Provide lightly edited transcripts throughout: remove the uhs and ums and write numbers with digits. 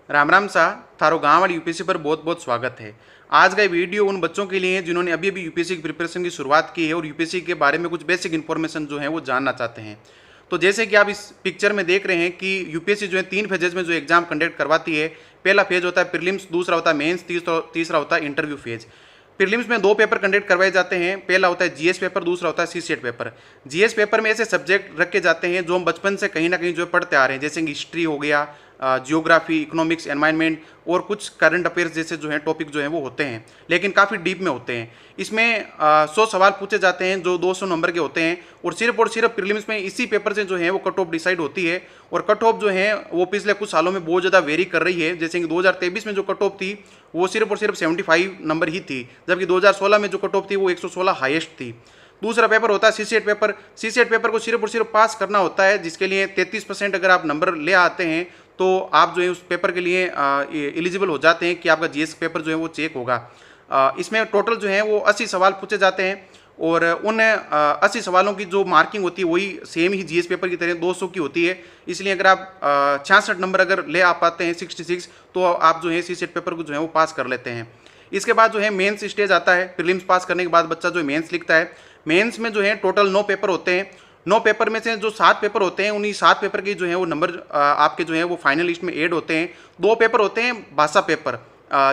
राम राम सा थारो गाँव वाली यूपीएससी पर बहुत बहुत स्वागत है। आज का ये वीडियो उन बच्चों के लिए है जिन्होंने अभी अभी यूपीएससी की प्रिपरेशन की शुरुआत की है और यूपीएससी के बारे में कुछ बेसिक इन्फॉर्मेशन जो है वो जानना चाहते हैं। तो जैसे कि आप इस पिक्चर में देख रहे हैं कि यूपीएससी जो है 3 फेजेज में जो एग्जाम कंडक्ट करवाती है। पहला फेज होता है प्रीलिम्स, दूसरा होता है मेंस, तीसरा होता है इंटरव्यू फेज। प्रीलिम्स में 2 पेपर कंडक्ट करवाए जाते हैं। पहला होता है जीएस पेपर, दूसरा होता है सीसेट पेपर। जीएस पेपर में ऐसे सब्जेक्ट रखे जाते हैं जो हम बचपन से कहीं ना कहीं जो है पढ़ते आ रहे हैं, जैसे कि हिस्ट्री हो गया, जियोग्राफी, इकोनॉमिक्स, एनवायरनमेंट और कुछ करंट अफेयर्स जैसे जो है टॉपिक जो है वो होते हैं, लेकिन काफ़ी डीप में होते हैं। इसमें 100 सवाल पूछे जाते हैं जो 200 नंबर के होते हैं और सिर्फ प्रीलिम्स में इसी पेपर से जो है वो कट ऑफ डिसाइड होती है। और कट ऑफ जो है वो पिछले कुछ सालों में बहुत ज़्यादा वेरी कर रही है। जैसे कि 2023 में जो कट ऑफ थी वो सिर्फ 75 नंबर ही थी, जबकि 2016 में जो कट ऑफ थी वो 116 हाईएस्ट थी। दूसरा पेपर होता है सीसेट पेपर। सीसेट पेपर को सिर्फ पास करना होता है, जिसके लिए 33% अगर आप नंबर ले आते हैं तो आप जो है उस पेपर के लिए एलिजिबल हो जाते हैं कि आपका जीएस पेपर जो है वो चेक होगा। इसमें टोटल जो है वो 80 सवाल पूछे जाते हैं और उन 80 सवालों की जो मार्किंग होती है वही सेम ही जीएस पेपर की तरह 200 की होती है। इसलिए अगर आप 66 नंबर अगर ले आ पाते हैं 66, तो आप जो है सीसेट पेपर को जो है वो पास कर लेते हैं। इसके बाद जो है मेंस स्टेज आता है। प्रीलिम्स पास करने के बाद बच्चा जो है मेंस लिखता है। मेंस में जो है टोटल 9 पेपर होते हैं। 9 पेपर में से जो 7 पेपर होते हैं उन्हीं 7 पेपर के जो है वो नंबर आपके जो है वो फाइनल लिस्ट में ऐड होते हैं। 2 पेपर होते हैं भाषा पेपर,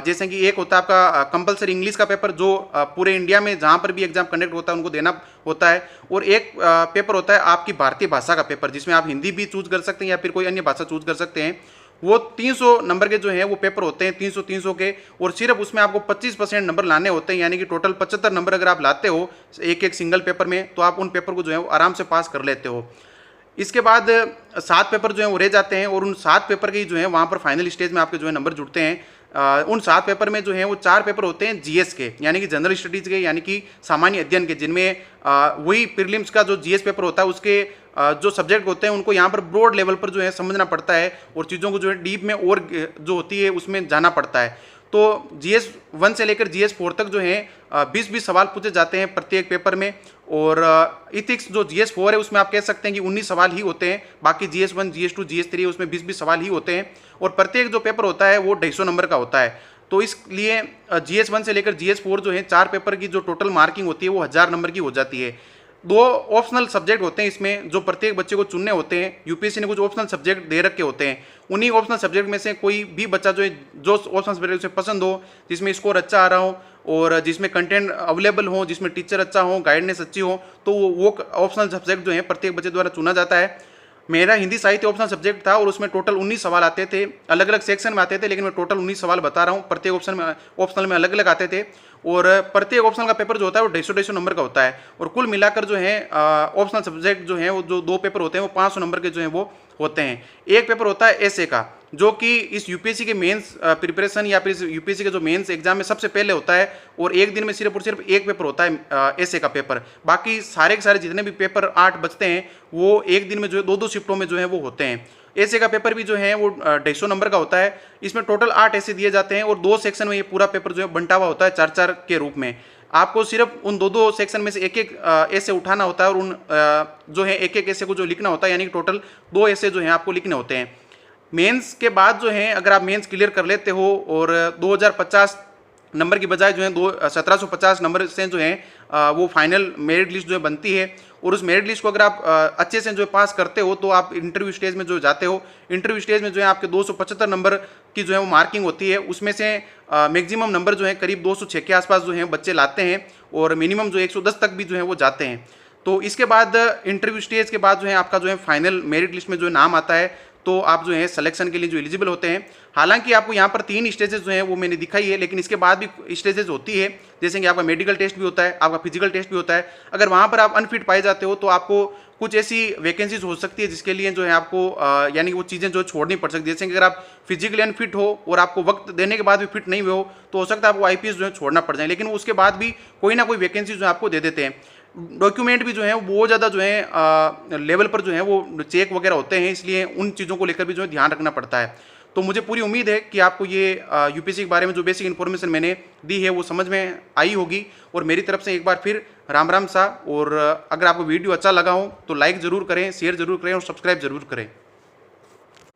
जैसे कि एक होता है आपका कंपलसरी इंग्लिश का पेपर जो पूरे इंडिया में जहाँ पर भी एग्जाम कंडक्ट होता है उनको देना होता है, और एक पेपर होता है आपकी भारतीय भाषा का पेपर जिसमें आप हिंदी भी चूज कर सकते हैं या फिर कोई अन्य भाषा चूज कर सकते हैं। वो 300 नंबर के जो है वो पेपर होते हैं, 300 के, और सिर्फ उसमें आपको 25% नंबर लाने होते हैं, यानी कि टोटल 75 नंबर अगर आप लाते हो एक एक सिंगल पेपर में तो आप उन पेपर को जो है वो आराम से पास कर लेते हो। इसके बाद 7 पेपर जो है वो रह जाते हैं और उन 7 पेपर के जो है वहाँ पर फाइनल स्टेज में आपके जो है नंबर जुड़ते हैं। उन 7 पेपर में जो है वो 4 पेपर होते हैं जीएस के, यानी कि जनरल स्टडीज़ के, यानी कि सामान्य अध्ययन के, जिनमें वही प्रीलिम्स का जो जीएस पेपर होता है उसके जो सब्जेक्ट होते हैं उनको यहाँ पर ब्रॉड लेवल पर जो है समझना पड़ता है और चीज़ों को जो है डीप में और जो होती है उसमें जाना पड़ता है। तो जीएस 1 से लेकर जीएस 4 तक जो है 20-20 सवाल पूछे जाते हैं प्रत्येक पेपर में। और इथिक्स जो जीएस 4 है उसमें आप कह सकते हैं कि 19 सवाल ही होते हैं, बाकी जीएस 1, जीएस 2, जीएस 3 उसमें 20-20 सवाल ही होते हैं और प्रत्येक जो पेपर होता है वो 250 नंबर का होता है। तो इसलिए जीएस 1 से लेकर जीएस 4 जो है 4 पेपर की जो टोटल मार्किंग होती है वो 1000 नंबर की हो जाती है। 2 ऑप्शनल सब्जेक्ट होते हैं इसमें जो प्रत्येक बच्चे को चुनने होते हैं। यूपीएससी ने कुछ ऑप्शनल सब्जेक्ट दे रखे होते हैं, उन्हीं ऑप्शनल सब्जेक्ट में से कोई भी बच्चा जो है जो ऑप्शनल सब्जेक्ट उसे पसंद हो, जिसमें स्कोर अच्छा आ रहा हो और जिसमें कंटेंट अवेलेबल हो, जिसमें टीचर अच्छा हो, गाइडेंस अच्छी हो, तो वो ऑप्शनल सब्जेक्ट जो है प्रत्येक बच्चे द्वारा चुना जाता है। मेरा हिंदी साहित्य ऑप्शनल सब्जेक्ट था और उसमें टोटल 19 सवाल आते थे, अलग अलग सेक्शन में आते थे, लेकिन मैं टोटल 19 सवाल बता रहा हूँ। प्रत्येक ऑप्शनल में अलग अलग आते थे और प्रत्येक ऑप्शनल का पेपर जो होता है वो 150 नंबर का होता है और कुल मिलाकर जो है ऑप्शनल सब्जेक्ट जो है वो जो 2 पेपर होते हैं वो 500 नंबर के जो है वो होते हैं। एक पेपर होता है एसए का, जो कि इस यूपीएससी के मेंस प्रिपरेशन या फिर इस यूपीएससी के जो मेंस एग्जाम में सबसे पहले होता है और एक दिन में सिर्फ और सिर्फ एक पेपर होता है एसए का पेपर। बाकी सारे के सारे जितने भी पेपर 8 बचते हैं वो एक दिन में जो है 2-2 शिफ्टों में जो है वो होते हैं। एसए का पेपर भी जो है वो 250 नंबर का होता है। इसमें टोटल 8 एसए दिए जाते हैं और 2 सेक्शन में ये पूरा पेपर जो है बंटा हुआ होता है 4-4 के रूप में। आपको सिर्फ उन 2-2 सेक्शन में से एक एक ऐसे उठाना होता है और उन जो है एक एक ऐसे को जो लिखना होता है, यानी कि टोटल 2 ऐसे जो हैं आपको लिखने होते हैं। मेंस के बाद जो है अगर आप मेंस क्लियर कर लेते हो और 2050 नंबर की बजाय जो है 1750 नंबर से जो है वो फाइनल मेरिट लिस्ट जो है बनती है और उस मेरिट लिस्ट को अगर आप अच्छे से जो है पास करते हो तो आप इंटरव्यू स्टेज में जो जाते हो। इंटरव्यू स्टेज में जो है आपके 275 नंबर की जो है वो मार्किंग होती है, उसमें से मैक्सिमम नंबर जो है करीब 206 के आसपास जो है बच्चे लाते हैं और मिनिमम जो 110 तक भी जो है वो जाते हैं। तो इसके बाद इंटरव्यू स्टेज के बाद जो है आपका जो है फाइनल मेरिट लिस्ट में जो है नाम आता है, तो आप जो है सिलेक्शन के लिए जो एलिजिबल होते हैं। हालांकि आपको यहाँ पर 3 स्टेजेस जो है वो मैंने दिखाई है, लेकिन इसके बाद भी स्टेजेस होती है, जैसे कि आपका मेडिकल टेस्ट भी होता है, आपका फिजिकल टेस्ट भी होता है। अगर वहाँ पर आप अनफिट पाए जाते हो तो आपको कुछ ऐसी वैकेंसीज हो सकती है जिसके लिए जो है आपको यानी कि वो चीज़ें जो छोड़नी पड़ सकती है। जैसे कि अगर आप फिजिकली अनफिट हो और आपको वक्त देने के बाद भी फिट नहीं हुए हो तो हो सकता है आपको आईपीएस जो है छोड़ना पड़ जाए, लेकिन उसके बाद भी कोई ना कोई वैकेंसी जो है आपको दे देते हैं। डॉक्यूमेंट भी जो है वो ज़्यादा जो है लेवल पर जो है वो चेक वगैरह होते हैं, इसलिए उन चीज़ों को लेकर भी जो है ध्यान रखना पड़ता है। तो मुझे पूरी उम्मीद है कि आपको ये यूपीएससी के बारे में जो बेसिक इन्फॉर्मेशन मैंने दी है वो समझ में आई होगी। और मेरी तरफ से एक बार फिर राम राम सा। और अगर आपको वीडियो अच्छा लगा हो तो लाइक ज़रूर करें, शेयर ज़रूर करें और सब्सक्राइब ज़रूर करें।